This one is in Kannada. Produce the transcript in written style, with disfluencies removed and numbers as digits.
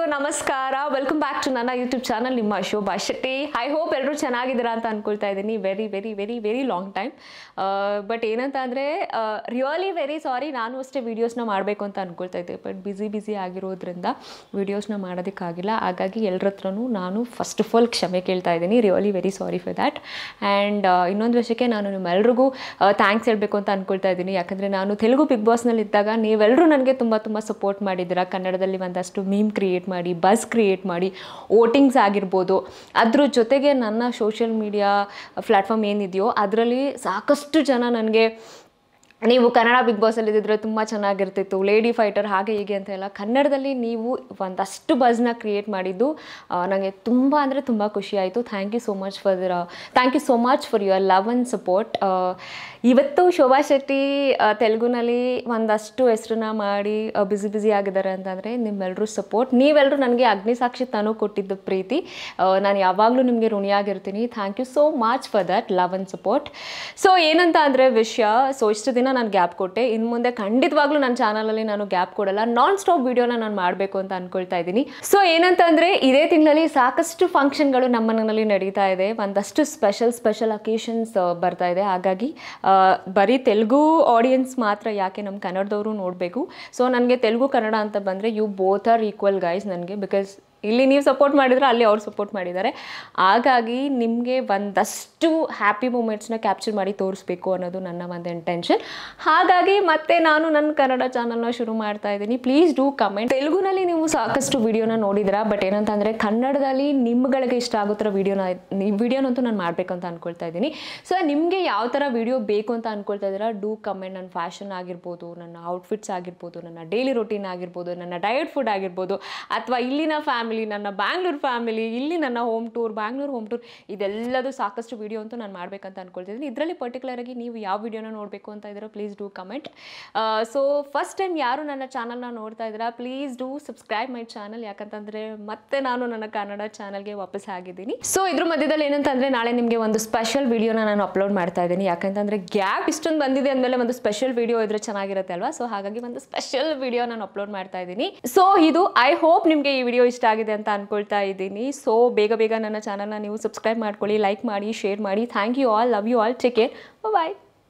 ಎಲ್ರಿಗೂ ನಮಸ್ಕಾರ. ವೆಲ್ಕಮ್ ಬ್ಯಾಕ್ ಟು ನನ್ನ ಯೂಟ್ಯೂಬ್ ಚಾನಲ್, ನಿಮ್ಮ ಶೋಭಾ ಶೆಟ್ಟಿ. ಐ ಹೋಪ್ ಎಲ್ಲರೂ ಚೆನ್ನಾಗಿದ್ದೀರಾ ಅಂತ ಅನ್ಕೊಳ್ತಾ ಇದ್ದೀನಿ. Very long time. ಬಟ್ ಏನಂತ ಅಂದರೆ ರಿಯಲಿ ವೆರಿ ಸಾರಿ. ನಾನು ಅಷ್ಟೇ ವೀಡಿಯೋಸ್ನ ಮಾಡಬೇಕು ಅಂತ ಅಂದ್ಕೊಳ್ತಾ ಇದ್ದೆ, ಬಟ್ ಬಿಸಿ ಆಗಿರೋದ್ರಿಂದ ವೀಡಿಯೋಸ್ನ ಮಾಡೋದಕ್ಕಾಗಿಲ್ಲ. ಹಾಗಾಗಿ ಎಲ್ಲರ ಹತ್ರನೂ ನಾನು ಫಸ್ಟ್ ಆಫ್ ಆಲ್ ಕ್ಷಮೆ ಕೇಳ್ತಾ ಇದ್ದೀನಿ. Really very sorry for that. And ಇನ್ನೊಂದು ವಿಷಯಕ್ಕೆ ನಾನು ನಿಮ್ಮೆಲ್ರಿಗೂ ಥ್ಯಾಂಕ್ಸ್ ಹೇಳಬೇಕು ಅಂತ ಅಂದ್ಕೊಳ್ತಾ ಇದ್ದೀನಿ. ಯಾಕಂದರೆ ನಾನು ತೆಲುಗು ಬಿಗ್ ಬಾಸ್ನಲ್ಲಿ ಇದ್ದಾಗ ನೀವೆಲ್ಲರೂ ನನಗೆ ತುಂಬ ಸಪೋರ್ಟ್ ಮಾಡಿದ್ದೀರಾ. ಕನ್ನಡದಲ್ಲಿ ಒಂದಷ್ಟು ಮೀಮ್ ಕ್ರಿಯೇಟ್ ಮಾಡಿ, ಬಸ್ ಕ್ರಿಯೇಟ್ ಮಾಡಿ, ವೋಟಿಂಗ್ಸ್ ಆಗಿರ್ಬೋದು. ಅದ್ರ ಜೊತೆಗೆ ನನ್ನ ಸೋಷಿಯಲ್ ಮೀಡಿಯಾ ಪ್ಲ್ಯಾಟ್ಫಾರ್ಮ್ ಏನಿದೆಯೋ ಅದರಲ್ಲಿ ಸಾಕಷ್ಟು ಜನ ನನಗೆ ನೀವು ಕನ್ನಡ ಬಿಗ್ ಬಾಸಲ್ಲಿ ಇದ್ದಿದ್ರೆ ತುಂಬ ಚೆನ್ನಾಗಿರ್ತಿತ್ತು, ಲೇಡಿ ಫೈಟರ್ ಹಾಗೆ ಹೀಗೆ ಅಂತ ಎಲ್ಲ ಕನ್ನಡದಲ್ಲಿ ನೀವು ಒಂದಷ್ಟು ಬಸ್ನ ಕ್ರಿಯೇಟ್ ಮಾಡಿದ್ದು ನನಗೆ ತುಂಬ ಅಂದರೆ ತುಂಬ ಖುಷಿ ಆಯಿತು. Thank you so much for your love and support. ಇವತ್ತು ಶೋಭಾ ಶೆಟ್ಟಿ ತೆಲುಗುನಲ್ಲಿ ಒಂದಷ್ಟು ಹೆಸರನ್ನ ಮಾಡಿ ಬಿಸಿ ಆಗಿದ್ದಾರೆ ಅಂತಂದರೆ ನಿಮ್ಮೆಲ್ಲರೂ ಸಪೋರ್ಟ್, ನೀವೆಲ್ಲರೂ ನನಗೆ ಅಗ್ನಿಸಾಕ್ಷಿ ತಾನು ಕೊಟ್ಟಿದ್ದು ಪ್ರೀತಿ, ನಾನು ಯಾವಾಗಲೂ ನಿಮಗೆ ಋಣಿಯಾಗಿರ್ತೀನಿ. Thank you so much for that love and support. So ಏನಂತ ಅಂದರೆ ವಿಷಯ, ಇಷ್ಟು ದಿನ ನಾನು ಗ್ಯಾಪ್ ಕೊಟ್ಟೆ. ಇನ್ನು ಮುಂದೆ ಖಂಡಿತವಾಗ್ಲೂ ನನ್ನ ಚಾನಲಲ್ಲಿ ನಾನು ಗ್ಯಾಪ್ ಕೊಡಲ್ಲ. ನಾನ್ ಸ್ಟಾಪ್ ವಿಡಿಯೋನ ನಾನು ಮಾಡಬೇಕು ಅಂತ ಅಂದ್ಕೊಳ್ತಾ ಇದ್ದೀನಿ. ಸೊ ಏನಂತ ಅಂದರೆ ಇದೇ ತಿಂಗಳಲ್ಲಿ ಸಾಕಷ್ಟು ಫಂಕ್ಷನ್ಗಳು ನಮ್ಮ ಮನೆಯಲ್ಲಿ ನಡೀತಾ ಇದೆ. ಒಂದಷ್ಟು ಸ್ಪೆಷಲ್ ಅಕೇಶನ್ಸ್ ಬರ್ತಾ ಇದೆ. ಹಾಗಾಗಿ ಬರೀ ತೆಲುಗು ಆಡಿಯನ್ಸ್ ಮಾತ್ರ ಯಾಕೆ, ನಮ್ಮ ಕನ್ನಡದವರು ನೋಡಬೇಕು. ಸೊ ನನಗೆ ತೆಲುಗು ಕನ್ನಡ ಅಂತ ಬಂದರೆ you both are equal guys ನನಗೆ. ಬಿಕಾಸ್ ಇಲ್ಲಿ ನೀವು ಸಪೋರ್ಟ್ ಮಾಡಿದರೆ ಅಲ್ಲಿ ಅವ್ರು ಸಪೋರ್ಟ್ ಮಾಡಿದ್ದಾರೆ. ಹಾಗಾಗಿ ನಿಮಗೆ ಒಂದಷ್ಟು ಹ್ಯಾಪಿ ಮೂಮೆಂಟ್ಸ್ನ ಕ್ಯಾಪ್ಚರ್ ಮಾಡಿ ತೋರಿಸ್ಬೇಕು ಅನ್ನೋದು ನನ್ನ ಒಂದು ಇಂಟೆನ್ಷನ್. ಹಾಗಾಗಿ ಮತ್ತೆ ನಾನು ನನ್ನ ಕನ್ನಡ ಚಾನಲ್ನ ಶುರು ಮಾಡ್ತಾ ಇದ್ದೀನಿ. Please do comment. ತೆಲುಗುನಲ್ಲಿ ನೀವು ಸಾಕಷ್ಟು ವಿಡಿಯೋನ ನೋಡಿದ್ದೀರಾ, ಬಟ್ ಏನಂತ ಅಂದರೆ ಕನ್ನಡದಲ್ಲಿ ನಿಮ್ಗಳಿಗೆ ಇಷ್ಟ ಆಗೋ ಥರ ವಿಡಿಯೋನಂತೂ ನಾನು ಮಾಡಬೇಕಂತ ಅಂದ್ಕೊಳ್ತಾ ಇದ್ದೀನಿ. ಸೊ ನಿಮಗೆ ಯಾವ ಥರ ವಿಡಿಯೋ ಬೇಕು ಅಂತ ಅಂದ್ಕೊಳ್ತಾ ಇದ್ದೀರಾ, ಡೂ ಕಮೆಂಟ್. ನನ್ನ ಫ್ಯಾಷನ್ ಆಗಿರ್ಬೋದು, ನನ್ನ ಔಟ್ಫಿಟ್ಸ್ ಆಗಿರ್ಬೋದು, ನನ್ನ ಡೈಲಿ ರೊಟೀನ್ ಆಗಿರ್ಬೋದು, ನನ್ನ ಡಯಟ್ ಫುಡ್ ಆಗಿರ್ಬೋದು, ಅಥವಾ ಇಲ್ಲಿನ ನನ್ನ ಬ್ಯಾಂಗ್ಳೂರ್ ಫ್ಯಾಮಿಲಿ, ಇಲ್ಲಿ ನನ್ನ home tour, Bangalore home tour, ಇದೆಲ್ಲದು ಸಾಕಷ್ಟು ವಿಡಿಯೋ ಅಂತೂ ನಾನು ಮಾಡಬೇಕಂತ ಅಂದ್ಕೊಳ್ತಿದ್ದೀನಿ. ಇದರಲ್ಲಿ ಪರ್ಟಿಕ್ಯುಲರ್ ಆಗಿ ನೀವು ಯಾವ ವಿಡಿಯೋನ ನೋಡಬೇಕು ಅಂತ ಇದ್ದೀರಾ, please do comment. So first time ಯಾರು ನನ್ನ ಚಾನಲ್ನ ನೋಡ್ತಾ ಇದ್ದೀರಾ, please do subscribe my channel. ಯಾಕಂತಂದರೆ ಮತ್ತೆ ನಾನು ನನ್ನ ಕನ್ನಡ ಚಾನಲ್ಗೆ ವಾಪಸ್ ಆಗಿದ್ದೀನಿ. ಸೊ ಇದ್ರ ಮಧ್ಯದಲ್ಲಿ ಏನಂತಂದರೆ ನಾಳೆ ನಿಮಗೆ ಒಂದು ಸ್ಪೆಷಲ್ ವಿಡಿಯೋನ ನಾನು ಅಪ್ಲೋಡ್ ಮಾಡ್ತಾ ಇದ್ದೀನಿ. ಯಾಕಂತಂದರೆ ಗ್ಯಾಪ್ ಇಷ್ಟೊಂದು ಬಂದಿದೆ ಅಂದಮೇಲೆ ಒಂದು ಸ್ಪೆಷಲ್ ವಿಡಿಯೋ ಇದ್ರೆ ಚೆನ್ನಾಗಿರುತ್ತೆ ಅಲ್ವಾ. ಸೊ ಹಾಗಾಗಿ ಒಂದು ಸ್ಪೆಷಲ್ ವಿಡಿಯೋ ನಾನು ಅಪ್ಲೋಡ್ ಮಾಡ್ತಾ ಇದ್ದೀನಿ. ಸೊ ಇದು ಐ ಹೋಪ್ ನಿಮಗೆ ಈ ವಿಡಿಯೋ ಇಷ್ಟ ಆಗಿದೆ ಅಂತ ಅನ್ಕೊಳ್ತಾ ಇದ್ದೀನಿ. ಸೊ ಬೇಗ ನನ್ನ ಚಾನಲ್ನ ನೀವು ಸಬ್ಸ್ಕ್ರೈಬ್ ಮಾಡ್ಕೊಳ್ಳಿ, ಲೈಕ್ ಮಾಡಿ, ಶೇರ್ ಮಾಡಿ. Thank you all, love you all, take care, bye.